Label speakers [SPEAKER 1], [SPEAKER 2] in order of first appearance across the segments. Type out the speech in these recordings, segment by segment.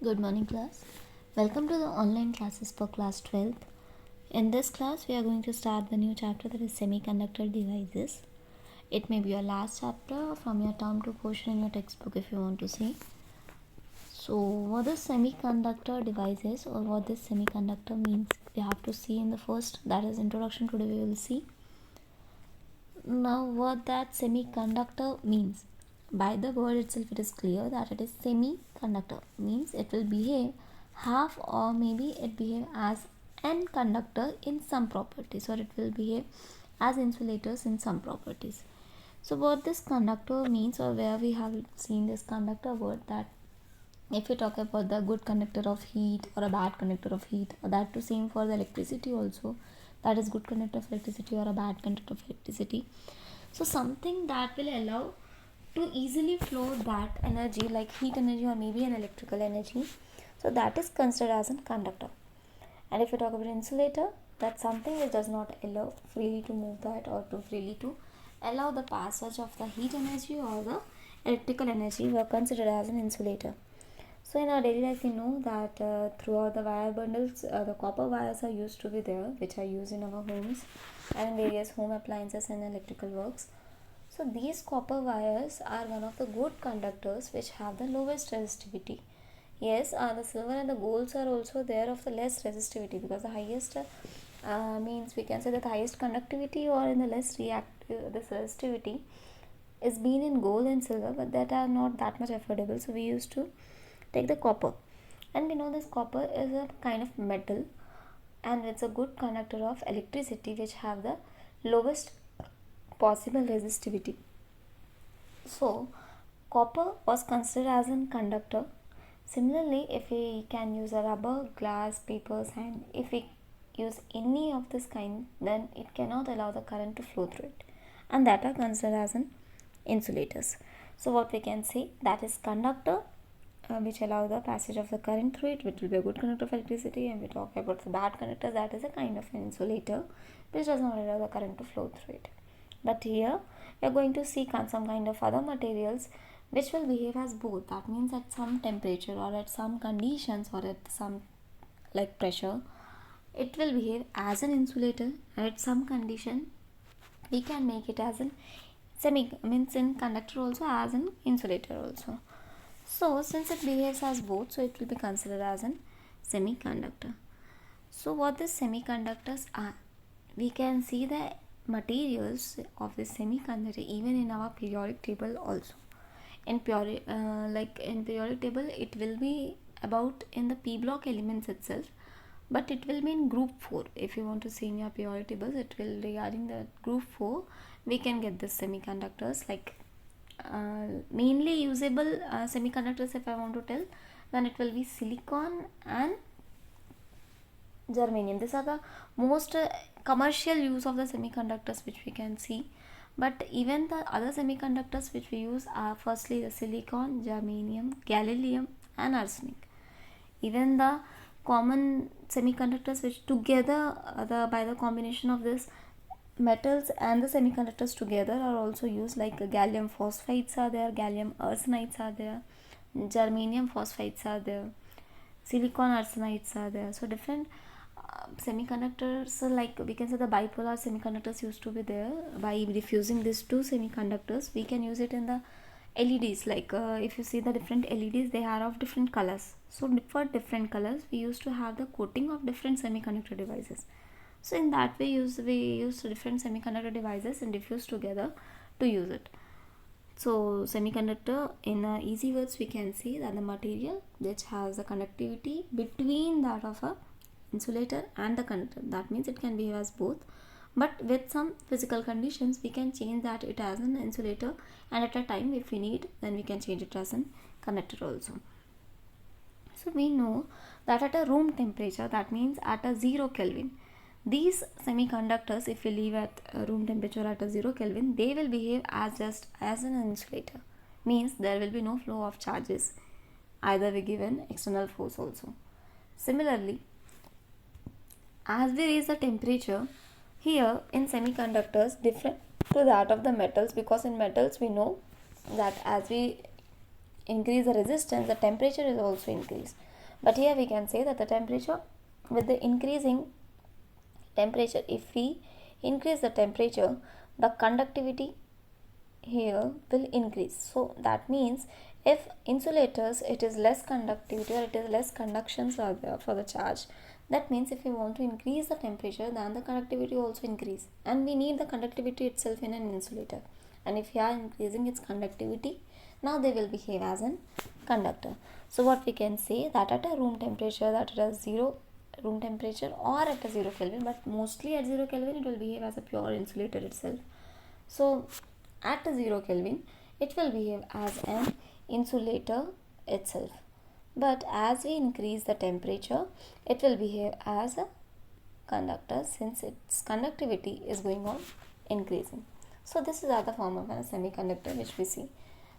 [SPEAKER 1] Good morning, class. Welcome to the online classes for class 12th. In this class, we are going to start the new chapter, that is semiconductor devices. It may be your last chapter from your term 2 portion in your textbook if you want to see. So, what is semiconductor devices or what this semiconductor means? We have to see in the first, that is introduction. Today we will see. Now, what that semiconductor means. By the word itself, it is clear that it is semiconductor, means it will behave half or maybe it behave as an conductor in some properties, or it will behave as insulators in some properties. So what this conductor means, or where we have seen this conductor word, that if you talk about the good conductor of heat or a bad conductor of heat, or that to same for the electricity also, that is good conductor of electricity or a bad conductor of electricity. So something that will allow to easily flow that energy, like heat energy or maybe an electrical energy, so that is considered as a conductor. And if you talk about insulator, that's something which does not allow freely to move that, or to freely to allow the passage of the heat energy or the electrical energy, were considered as an insulator. So in our daily life, we know that throughout the wire bundles, the copper wires are used to be there, which are used in our homes and in various home appliances and electrical works. So these copper wires are one of the good conductors which have the lowest resistivity. Yes, the silver and the golds are also there of the less resistivity, because the highest means we can say that the highest conductivity or in the less reactive this resistivity is been in gold and silver, but that are not that much affordable. So we used to take the copper, and we know this copper is a kind of metal and it's a good conductor of electricity which have the lowest possible resistivity. So copper was considered as a conductor. Similarly, if we can use a rubber, glass, paper, sand, if we use any of this kind, then it cannot allow the current to flow through it, and that are considered as an insulators. So what we can say, that is conductor which allow the passage of the current through it, which will be a good conductor of electricity. And we talk about the bad conductor, that is a kind of an insulator which does not allow the current to flow through it. But here we are going to see some kind of other materials which will behave as both. That means at some temperature or at some conditions or at some like pressure, it will behave as an insulator, and at some condition we can make it as an means in conductor also, as an insulator also. So since it behaves as both, so it will be considered as an semiconductor. So what these semiconductors are, we can see the materials of the semiconductor even in our periodic table also. In periodic table, it will be about in the p block elements itself, but it will be in group 4. If you want to see in your periodic tables, it will regarding the group 4, we can get the semiconductors, like mainly usable semiconductors, if I want to tell, then it will be silicon and germanium. These are the most commercial use of the semiconductors which we can see. But even the other semiconductors which we use are firstly the silicon, germanium, gallium and arsenic. Even the common semiconductors which together by the combination of this metals and the semiconductors together are also used, like gallium phosphides are there, gallium arsenides are there, germanium phosphides are there, silicon arsenides are there. So different semiconductors, like we can say the bipolar semiconductors used to be there. By diffusing these two semiconductors, we can use it in the LEDs. Like if you see the different LEDs, they are of different colors. So for different colors, we used to have the coating of different semiconductor devices. So in that way, we use different semiconductor devices and diffuse together to use it. So semiconductor, in easy words, we can see that the material which has a conductivity between that of a insulator and the conductor. That means it can behave as both, but with some physical conditions we can change that it as an insulator, and at a time if we need, then we can change it as an conductor also. So we know that at a room temperature, that means at a 0 Kelvin, these semiconductors, if we leave at room temperature at a 0 Kelvin, they will behave as just as an insulator. Means there will be no flow of charges, either we give an external force also. Similarly, as we raise the temperature, here in semiconductors different to that of the metals, because in metals we know that as we increase the resistance, the temperature is also increased. But here we can say that the temperature, with the increasing temperature, if we increase the temperature, the conductivity here will increase. So that means if insulators, it is less conductivity or it is less conductions are there for the charge, that means if we want to increase the temperature, then the conductivity also increase, and we need the conductivity itself in an insulator. And if we are increasing its conductivity, now they will behave as an conductor. So what we can say, that at a room temperature, that at a 0 room temperature or at a 0 Kelvin, but mostly at 0 Kelvin it will behave as a pure insulator itself. So at a 0 Kelvin it will behave as an insulator itself. But as we increase the temperature, it will behave as a conductor, since its conductivity is going on increasing. So this is the form of a semiconductor which we see.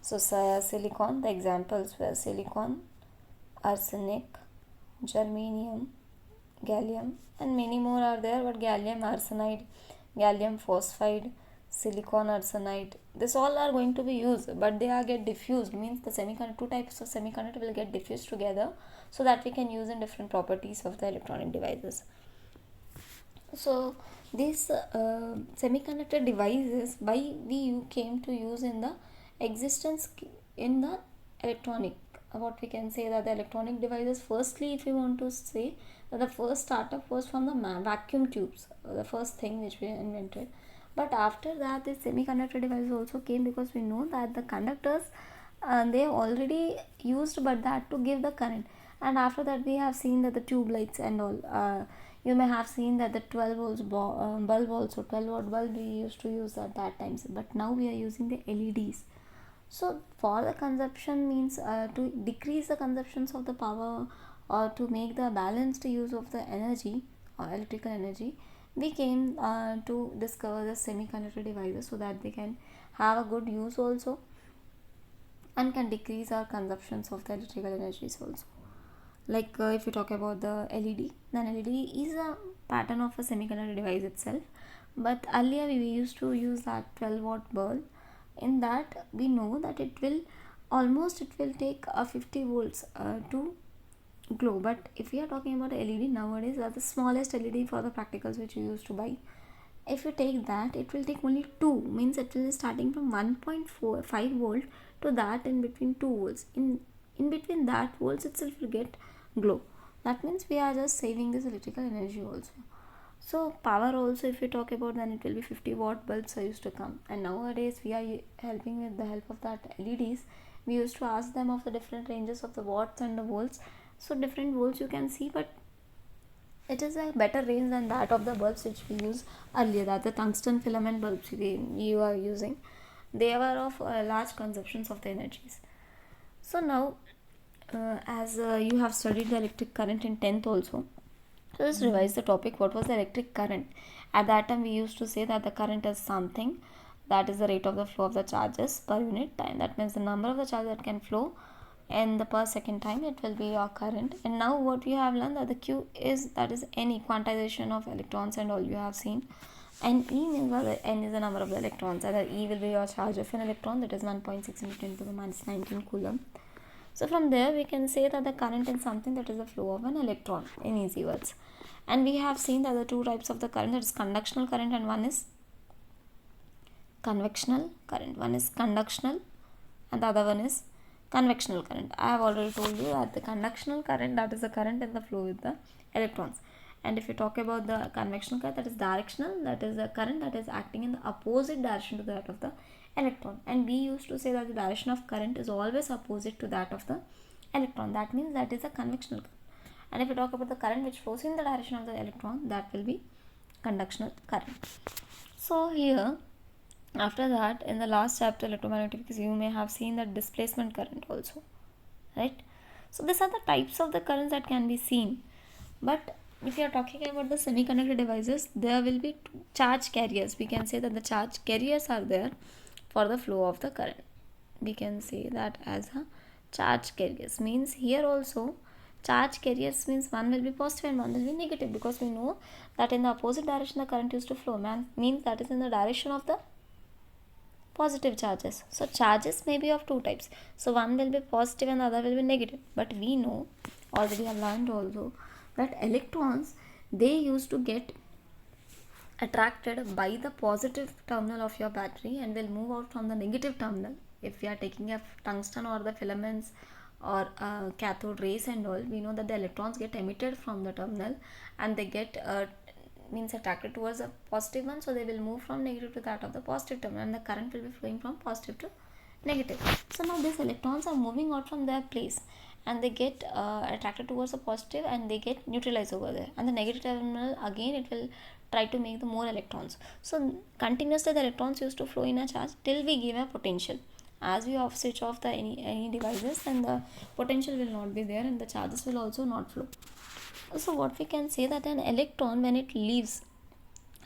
[SPEAKER 1] So silicon, the examples were silicon, arsenic, germanium, gallium, and many more are there, but gallium arsenide, gallium phosphide, silicon arsenide, this all are going to be used, but they are get diffused, means the semiconductor, two types of semiconductor will get diffused together, so that we can use in different properties of the electronic devices. So these semiconductor devices, why we came to use in the existence in the electronic, what we can say that the electronic devices, firstly if we want to say that the first startup was from the vacuum tubes, the first thing which we invented. But after that, the semiconductor devices also came, because we know that the conductors they already used, but that to give the current. And after that we have seen that the tube lights and all, you may have seen that the 12 volts bulb also, 12 watt bulb we used to use at that times, but now we are using the LEDs. So for the consumption, means to decrease the consumptions of the power, or to make the balanced use of the energy or electrical energy, we came to discover the semiconductor devices, so that they can have a good use also and can decrease our consumptions of the electrical energies also. Like if you talk about the LED, then LED is a pattern of a semiconductor device itself, but earlier we used to use that 12 watt bulb. In that we know that it will take a 50 volts to glow. But if we are talking about LED nowadays, that's the smallest LED for the practicals which you used to buy. If you take that, it will take only 2, means it will be starting from 1.45 volt to that in between 2 volts. In between that volts itself will get glow. That means we are just saving this electrical energy also. So power also, if we talk about, then it will be 50 watt bulbs are used to come, and nowadays we are helping with the help of that LEDs. We used to ask them of the different ranges of the watts and the volts. So different volts you can see, but it is a better range than that of the bulbs which we use earlier, that the tungsten filament bulbs you are using, they were of large consumptions of the energies. So now as you have studied the electric current in 10th also, so let's revise the topic. What was the electric current? At that time we used to say that the current is something, that is the rate of the flow of the charges per unit time. That means the number of the charges that can flow and the per second time, it will be your current. And now what we have learned, that the Q is, that is any quantization of electrons and all you have seen, and E means that N is the number of the electrons, and E will be your charge of an electron, that is 1.6 into 10 to the minus 19 coulomb. So from there we can say that the current is something, that is the flow of an electron in easy words. And we have seen that the two types of the current, that is conductional current and one is convectional current. One is conductional and the other one is convectional current. I have already told you that the conductional current, that is the current in the flow with the electrons. And if you talk about the convectional current, that is directional, that is the current that is acting in the opposite direction to that of the electron. And we used to say that the direction of current is always opposite to that of the electron. That means that is a convectional current. And if you talk about the current which flows in the direction of the electron, that will be conductional current. So here, after that, in the last chapter, electromagnetic physics, you may have seen that displacement current also, right? So these are the types of the currents that can be seen. But if you are talking about the semiconductor devices, there will be charge carriers. We can say that the charge carriers are there for the flow of the current. We can say that as a charge carriers. Means here also, charge carriers means one will be positive and one will be negative, because we know that in the opposite direction the current used to flow, means that is in the direction of the positive charges. So charges may be of two types. So one will be positive and the other will be negative. But we know, already have learned also, that electrons, they used to get attracted by the positive terminal of your battery and will move out from the negative terminal. If we are taking a tungsten or the filaments or cathode rays and all, we know that the electrons get emitted from the terminal and they get means attracted towards a positive one, so they will move from negative to that of the positive terminal and the current will be flowing from positive to negative. So now these electrons are moving out from their place and they get attracted towards the positive and they get neutralized over there, and the negative terminal again it will try to make the more electrons. So continuously the electrons used to flow in a charge till we give a potential. As we off switch off the any devices, then the potential will not be there and the charges will also not flow. So what we can say, that an electron when it leaves,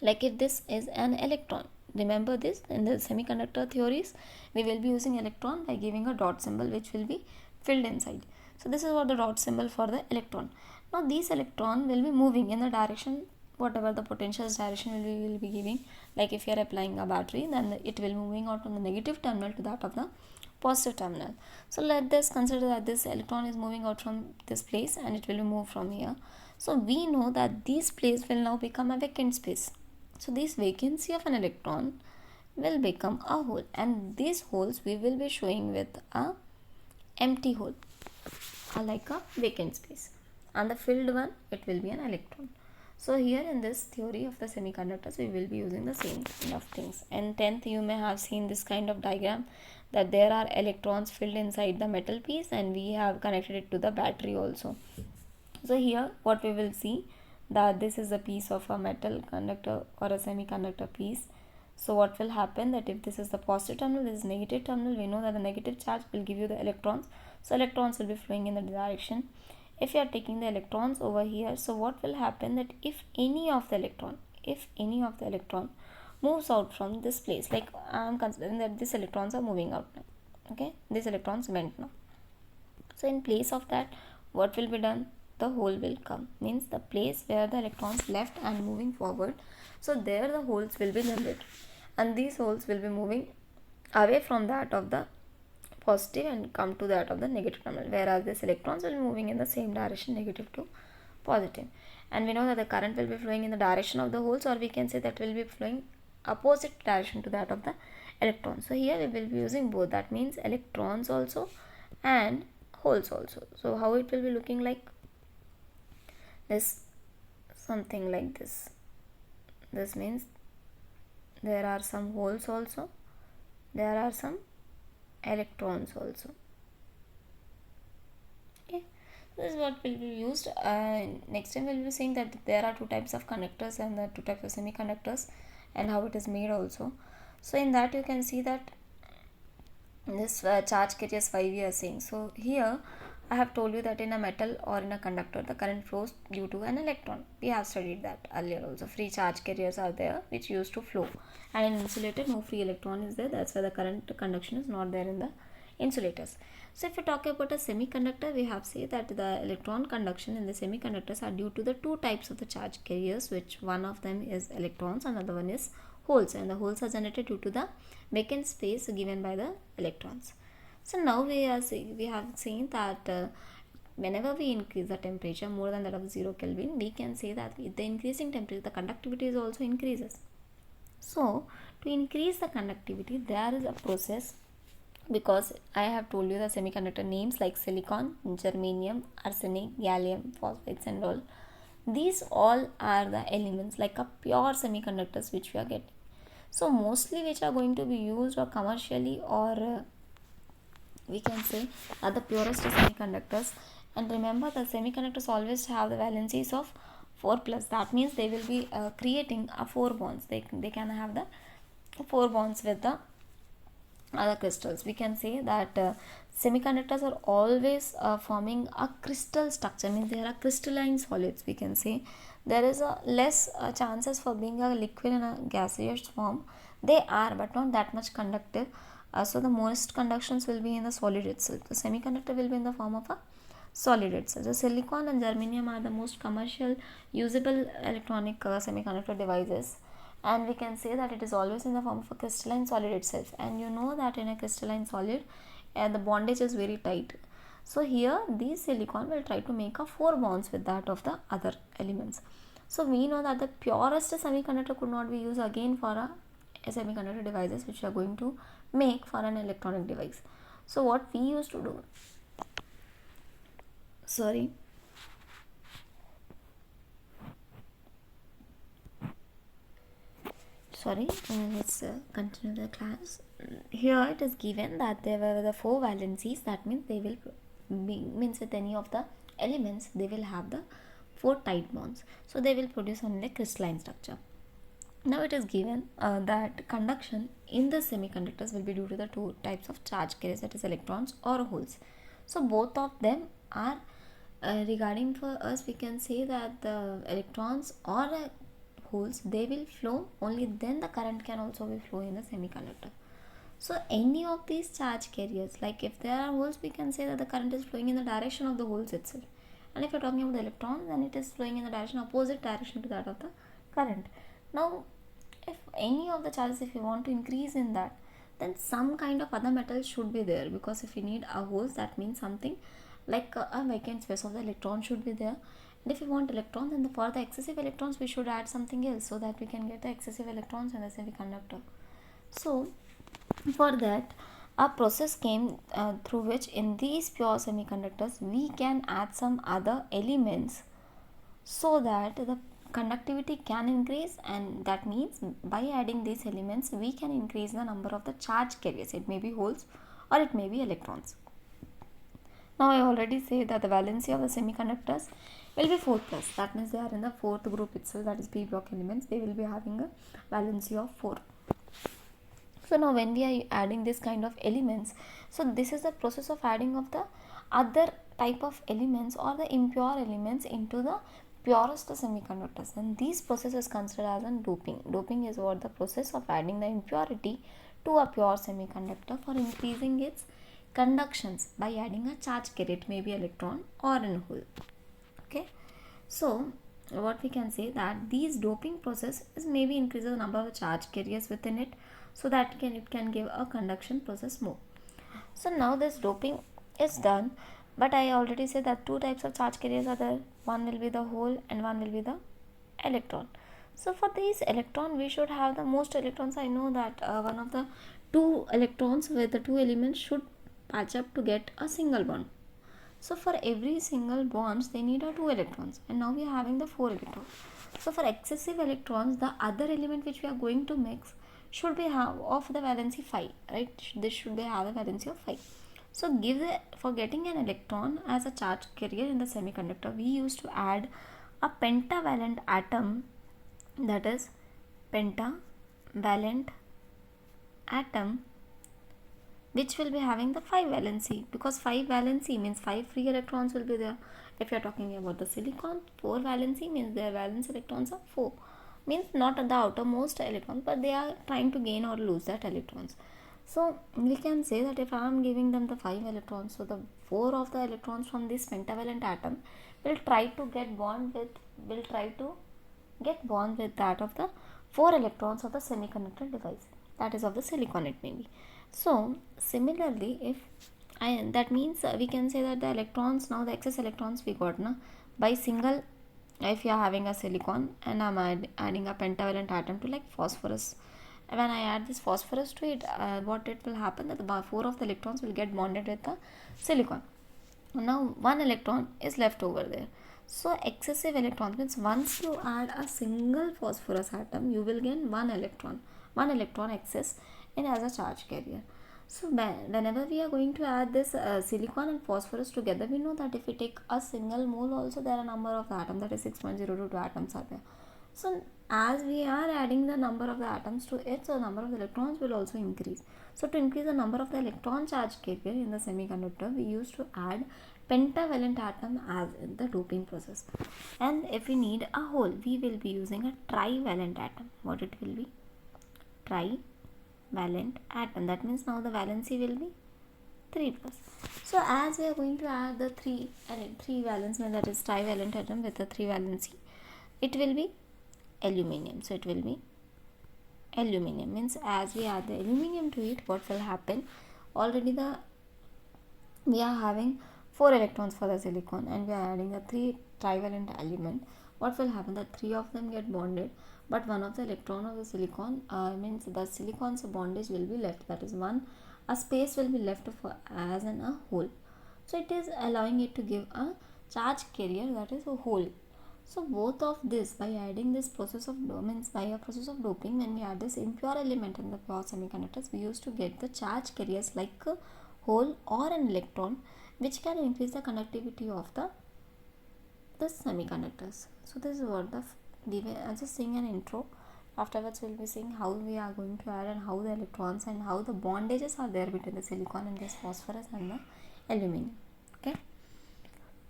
[SPEAKER 1] like if this is an electron, remember this, in the semiconductor theories we will be using electron by giving a dot symbol which will be filled inside. So this is what the dot symbol for the electron. Now these electron will be moving in the direction whatever the potential's direction we will be giving. Like if you are applying a battery, then it will be moving out from the negative terminal to that of the positive terminal. So let us consider that this electron is moving out from this place and it will be moved from here. So we know that this place will now become a vacant space. So this vacancy of an electron will become a hole, and these holes we will be showing with a empty hole, or like a vacant space, and the filled one it will be an electron. So here in this theory of the semiconductors we will be using the same kind of things. In 10th you may have seen this kind of diagram, that there are electrons filled inside the metal piece and we have connected it to the battery also. So here what we will see, that this is a piece of a metal conductor or a semiconductor piece. So what will happen, that if this is the positive terminal, this is negative terminal, we know that the negative charge will give you the electrons. So electrons will be flowing in the direction. If you are taking the electrons over here, so what will happen, that if any of the electron moves out from this place, like I am considering that these electrons are moving out now, okay, these electrons went now. So in place of that, what will be done, the hole will come, means the place where the electrons left and moving forward, so there the holes will be generated, and these holes will be moving away from that of the positive and come to that of the negative terminal, whereas these electrons will be moving in the same direction, negative to positive. And we know that the current will be flowing in the direction of the holes, or we can say that will be flowing opposite direction to that of the electrons. So here we will be using both, that means electrons also and holes also. So how it will be looking like, this something like this. This means there are some holes also, there are some electrons also. Okay, this is what will be used. Next time we will be seeing that there are two types of conductors and the two types of semiconductors and how it is made also. So in that you can see that this charge carriers 5 we are seeing. So here I have told you that in a metal or in a conductor the current flows due to an electron. We have studied that earlier also. Free charge carriers are there which used to flow, and in insulator no free electron is there, that's why the current conduction is not there in the insulators. So if we talk about a semiconductor, we have said that the electron conduction in the semiconductors are due to the two types of the charge carriers, which one of them is electrons and another one is holes, and the holes are generated due to the vacant space given by the electrons. So now we have seen that whenever we increase the temperature more than that of 0 Kelvin, we can say that with the increasing temperature the conductivity is also increases. So to increase the conductivity there is a process, because I have told you the semiconductor names like silicon, germanium, arsenic, gallium, phosphates and all. These all are the elements like a pure semiconductors which we are getting. So mostly which are going to be used or commercially, or we can say are the purest semiconductors. And remember the semiconductors always have the valencies of 4 plus, that means they will be creating a 4 bonds. They can have the 4 bonds with the other crystals. We can say that semiconductors are always forming a crystal structure, means they are crystalline solids. We can say there is a less chances for being a liquid in a gaseous form. They are, but not that much conductive. So the most conductions will be in the solid itself. The semiconductor will be in the form of a solid itself. So silicon and germanium are the most commercial usable electronic semiconductor devices, and we can say that it is always in the form of a crystalline solid itself. And you know that in a crystalline solid the bondage is very tight. So here these silicon will try to make a 4 bonds with that of the other elements. So we know that the purest semiconductor could not be used again for a semiconductor devices which we are going to make for an electronic device. So what we used to do, let's continue the class. Here it is given that there were the 4 valencies. That means they will means with any of the elements they will have the 4 tight bonds, so they will produce only a crystalline structure. Now it is given that conduction in the semiconductors will be due to the 2 types of charge carriers, that is electrons or holes. So both of them are regarding for us, we can say that the electrons or holes, they will flow, only then the current can also be flow in the semiconductor. So any of these charge carriers, like if there are holes, we can say that the current is flowing in the direction of the holes itself. And if you're talking about the electrons, then it is flowing in the direction opposite direction to that of the current. Now if any of the charges, if you want to increase in that, then some kind of other metal should be there, because if you need a holes, that means something like a vacant space of the electron should be there. And if you want electrons, then for the excessive electrons we should add something else, so that we can get the excessive electrons in the semiconductor. So for that a process came through which in these pure semiconductors we can add some other elements so that the conductivity can increase, and that means by adding these elements we can increase the number of the charge carriers. It may be holes or it may be electrons. Now I already said that the valency of the semiconductors will be 4 plus, that means they are in the 4th group itself, that is p block elements. They will be having a valency of 4. So now when we are adding this kind of elements, so this is the process of adding of the other type of elements or the impure elements into the purest semiconductors, and these process is considered as a doping. Doping is what the process of adding the impurity to a pure semiconductor for increasing its conductions by adding a charge carrier, it may be electron or an hole. Okay, so what we can say that these doping process is maybe increases the number of charge carriers within it, so that it can give a conduction process more. So now this doping is done, but I already said that 2 types of charge carriers are there. One will be the hole and one will be the electron. So for these electron we should have the most electrons. I know that one of the 2 electrons with the 2 elements should patch up to get a single bond. So for every single bonds they need a 2 electrons, and now we are having the 4 electrons. So for excessive electrons, the other element which we are going to mix should be have of the valency 5, right? This should be have a valency of 5. So for getting an electron as a charge carrier in the semiconductor, we used to add a pentavalent atom, that is pentavalent atom, which will be having the 5 valency, because 5 valency means 5 free electrons will be there. If you are talking about the silicon, 4 valency means their valence electrons are 4, means not the outermost electrons, but they are trying to gain or lose that electrons. So we can say that if I am giving them the 5 electrons, so the 4 of the electrons from this pentavalent atom will try to get bond with that of the 4 electrons of the semiconductor device, that is of the silicon it may be. So similarly, that means we can say that the electrons, now the excess electrons we got by single, if you are having a silicon and I am adding a pentavalent atom to like phosphorus, when I add this phosphorus to it, what it will happen, that the 4 of the electrons will get bonded with the silicon. Now 1 electron is left over there. So excessive electrons means once you add a single phosphorus atom, you will gain 1 electron excess in as a charge carrier. So whenever we are going to add this silicon and phosphorus together, we know that if we take a single mole also, there are a number of atoms, that is 6.022 atoms are there. So as we are adding the number of the atoms to it, so the number of the electrons will also increase. So to increase the number of the electron charge carrier in the semiconductor, we used to add pentavalent atom as in the doping process. And if we need a hole, we will be using a trivalent atom. What it will be? Trivalent atom. That means now the valency will be 3 plus. So as we are going to add the 3 valence, that is trivalent atom with the 3 valency, it will be aluminium. So it will be aluminum. Means as we add the aluminum to it, what will happen? Already we are having 4 electrons for the silicon, and we are adding the 3 trivalent element. What will happen? The 3 of them get bonded, but one of the electron of the silicon means the silicon's bondage will be left. That is a space will be left for as in a hole. So it is allowing it to give a charge carrier, that is a hole. So both of this, by adding this process of by a process of doping, when we add this impure element in the pure semiconductors, we used to get the charge carriers like a hole or an electron, which can increase the conductivity of the semiconductors. So this is what I'm just saying an intro. Afterwards we'll be seeing how we are going to add and how the electrons and how the bondages are there between the silicon and this phosphorus and the aluminum. Okay.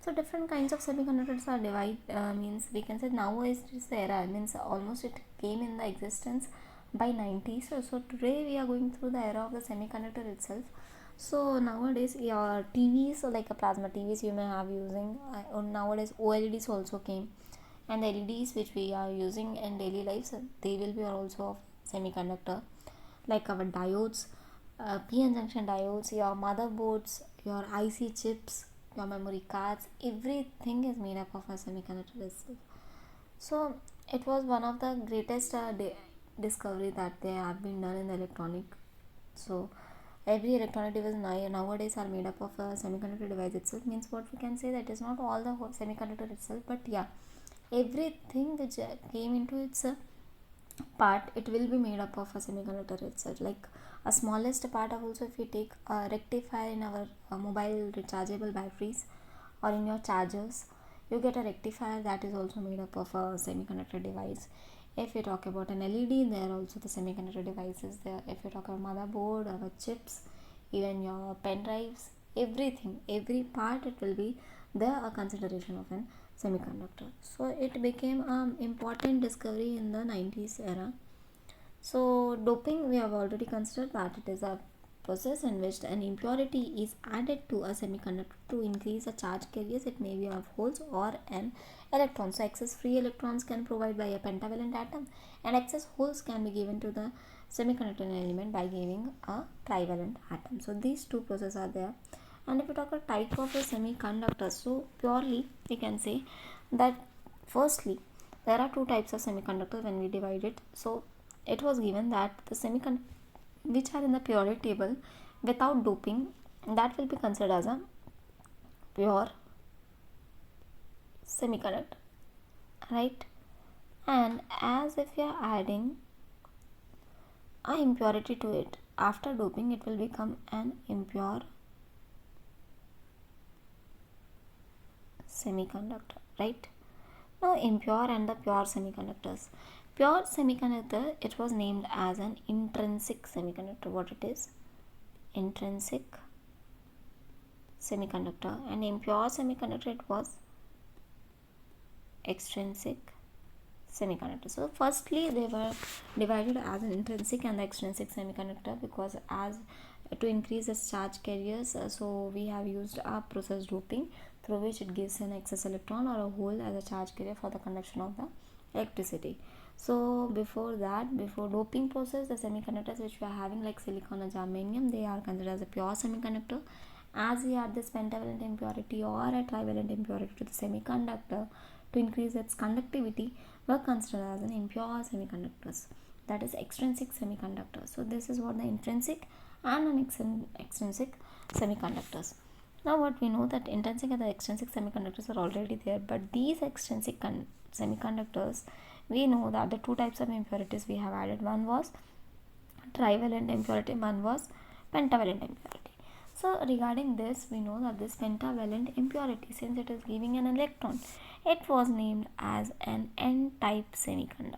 [SPEAKER 1] So different kinds of semiconductors are divided, means we can say nowadays it is the era, means almost it came in the existence by 90s. So today we are going through the era of the semiconductor itself. So nowadays your TVs, so like a plasma TVs you may have using, nowadays OLEDs also came, and the LEDs which we are using in daily lives, they will be also of semiconductor, like our diodes, PN junction diodes, your motherboards, your IC chips, your memory cards, everything is made up of a semiconductor itself. So it was one of the greatest discovery that they have been done in the electronic. So every electronic device nowadays are made up of a semiconductor device itself. Means what we can say, that is not all the semiconductor itself, but yeah, everything which came into its part, it will be made up of a semiconductor itself. Like a smallest part of, also if you take a rectifier in our mobile rechargeable batteries or in your chargers, you get a rectifier that is also made up of a semiconductor device. If you talk about an LED, there are also the semiconductor devices there. If you talk about motherboard, our chips, even your pen drives, everything, every part, it will be there a consideration of an semiconductor. So it became an important discovery in the 90s era. So doping, we have already considered that it is a process in which an impurity is added to a semiconductor to increase the charge carriers. It may be of holes or an electron. So excess free electrons can provide by a pentavalent atom, and excess holes can be given to the semiconductor element by giving a trivalent atom. So these two processes are there. And if we talk about type of a semiconductor, so purely we can say that firstly there are two types of semiconductors when we divide it. So it was given that the semiconductor which are in the periodic table without doping, that will be considered as a pure semiconductor, right? And as if you are adding a impurity to it after doping, it will become an impure semiconductor, right? Now impure and the pure semiconductors. Pure semiconductor, it was named as an intrinsic semiconductor. What it is? Intrinsic semiconductor. And impure semiconductor, it was extrinsic semiconductor. So firstly they were divided as an intrinsic and the extrinsic semiconductor, because as to increase its charge carriers, so we have used a process doping through which it gives an excess electron or a hole as a charge carrier for the conduction of the electricity. So before doping process, the semiconductors which we are having like silicon or germanium, they are considered as a pure semiconductor. As we add this pentavalent impurity or a trivalent impurity to the semiconductor to increase its conductivity, were considered as an impure semiconductors, that is extrinsic semiconductor. So this is what the intrinsic and an extrinsic semiconductors. Now what we know, that intrinsic and the extrinsic semiconductors are already there, but these extrinsic semiconductors, we know that the two types of impurities we have added, one was trivalent impurity, one was pentavalent impurity. So regarding this, we know that this pentavalent impurity, since it is giving an electron, it was named as an n-type semiconductor.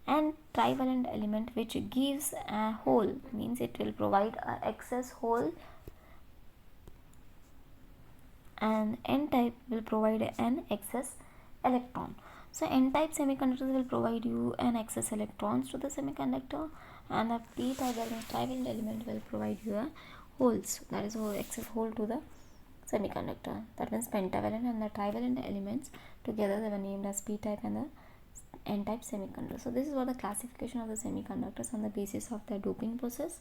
[SPEAKER 1] And trivalent element which gives a hole, means it will provide an excess hole, and n-type will provide an excess electron. So n-type semiconductors will provide you an excess electrons to the semiconductor, and the p-type trivalent element will provide you a holes, that is excess hole to the semiconductor. That means pentavalent and the trivalent elements together, they were named as p-type and the n-type semiconductor. So this is what the classification of the semiconductors on the basis of their doping process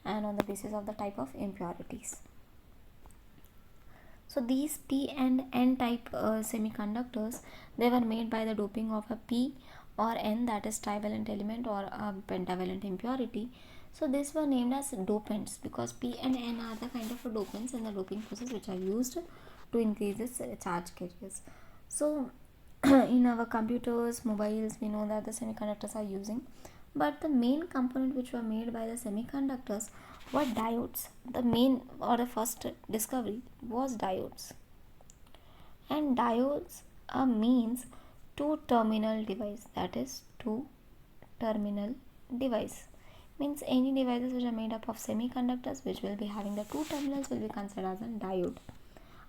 [SPEAKER 1] and on the basis of the type of impurities. So these p and n type semiconductors, they were made by the doping of a p or n, that is trivalent element or a pentavalent impurity. So these were named as dopants because p and n are the kind of dopants in the doping process which are used to increase its charge carriers. So in our computers, mobiles, we know that the semiconductors are using, but the main component which were made by the semiconductors were diodes. The main or the first discovery was diodes, and diodes means two terminal device, that is two terminal device, means any devices which are made up of semiconductors which will be having the two terminals will be considered as a diode.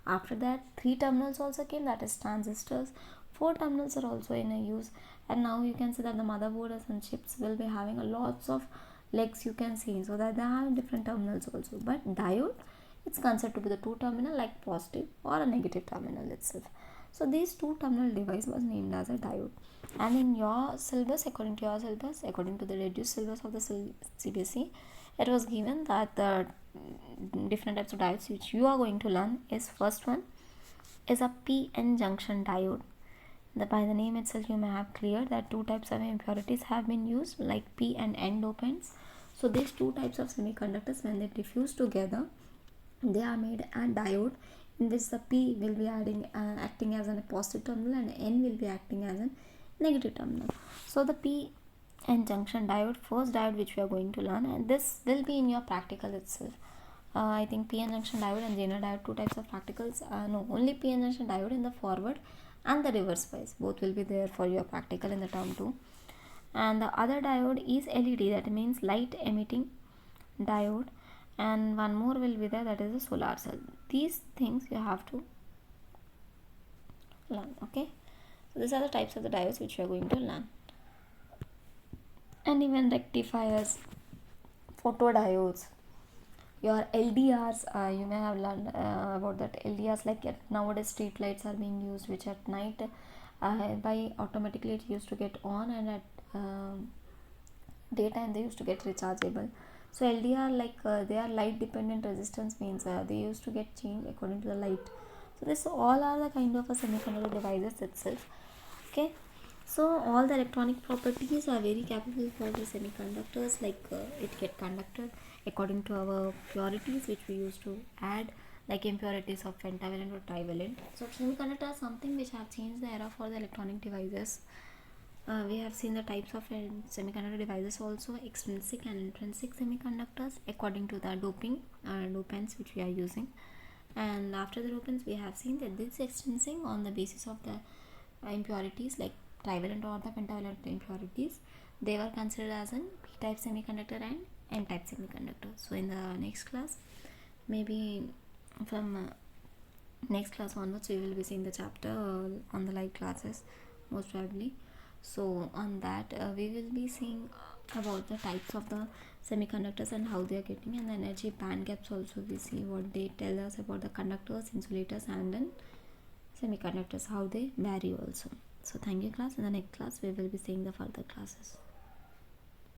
[SPEAKER 1] After that, three terminals also came, that is transistors. Four terminals are also in a use, and now you can see that the motherboards and chips will be having a lots of legs, you can see, so that they have different terminals also. But diode, it's considered to be the two terminal, like positive or a negative terminal itself. So these two terminal device was named as a diode. And in your syllabus, according to your syllabus, according to the reduced syllabus of the CBSE, it was given that the different types of diodes which you are going to learn is, first one is a p-n junction diode. By the name itself you may have cleared that two types of impurities have been used, like p and n dopants. So these two types of semiconductors, when they diffuse together, they are made a diode in which the p will be acting as a positive terminal and n will be acting as a negative terminal. So the p n junction diode, first diode which we are going to learn, and this will be in your practical itself. I think p-n junction diode and Zener diode, two types of practicals. No, only p-n junction diode in the forward and the reverse bias, both will be there for your practical in the term 2. And the other diode is LED, that means light emitting diode, and one more will be there, that is a solar cell. These things you have to learn. Okay, so these are the types of the diodes which you are going to learn. And even rectifiers, photodiodes, your Ldrs, you may have learned about that. Ldrs, like nowadays street lights are being used, which at night by automatically it used to get on, and at daytime they used to get rechargeable. So LDR, like they are light dependent resistance, means they used to get changed according to the light. So this all are the kind of a semiconductor devices itself. Okay, so all the electronic properties are very capable for the semiconductors, like it get conducted according to our purities which we used to add, like impurities of pentavalent or trivalent. So semiconductor are something which have changed the era for the electronic devices. We have seen the types of semiconductor devices also, extrinsic and intrinsic semiconductors according to the dopants which we are using. And after the dopants, we have seen that this extrinsic on the basis of the impurities, like trivalent or the pentavalent impurities, they were considered as an p-type semiconductor and n-type semiconductor. So in the next class, maybe from next class onwards, we will be seeing the chapter on the live classes most probably. So on that we will be seeing about the types of the semiconductors and how they are getting, and the energy band gaps also we see what they tell us about the conductors, insulators, and then semiconductors, how they vary also. So thank you class. In the next class we will be seeing the further classes.